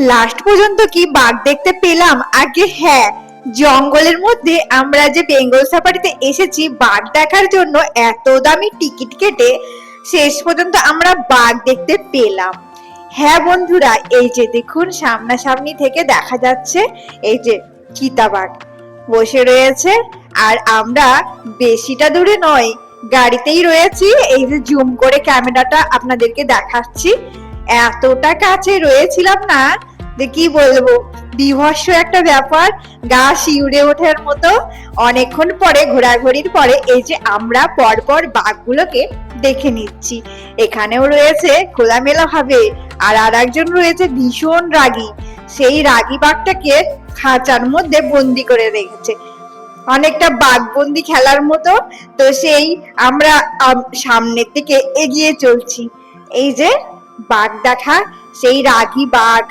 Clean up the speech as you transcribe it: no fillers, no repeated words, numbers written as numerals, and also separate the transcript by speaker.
Speaker 1: Last পর্যন্ত কি বাঘ দেখতে পেলাম? আগে হ্যাঁ, জঙ্গলের মধ্যে আমরা যে বেঙ্গল সাফারিতে এসেছি বাঘ দেখার জন্য এত দামি টিকিট কেটে শেষ পর্যন্ত আমরা বাঘ দেখতে পেলাম। হ্যাঁ বন্ধুরা, এই যে দেখুন সামনাসামনি থেকে দেখা যাচ্ছে এই যে চিতাবাঘ বসে রয়েছে। আর আমরা বেশিটা দূরে নয়, গাড়িতেই রয়েছি। এই যে জুম করে ক্যামেরাটা আপনাদেরকে দেখাচ্ছি, এতটা কাছে রয়েছিলাম না যে কি বলবো, বিভৎস একটা ব্যাপার, গা শিউরে ওঠার মতো। অনেকক্ষণ পরে ঘোরাঘুরির পরে এই যে আমরা পরপর বাঘগুলোকে দেখে নিচ্ছি। এখানেও রয়েছে খোলামেলা ভাবে, আর একজন রয়েছে ভীষণ রাগী, সেই রাগী বাঘটাকে খাঁচার মধ্যে বন্দি করে রেখেছে, অনেকটা বাঘবন্দি খেলার মতো। তো সেই আমরা সামনের দিকে এগিয়ে চলছি। এই যে বাঘ দেখা, সেই রাগী বাঘ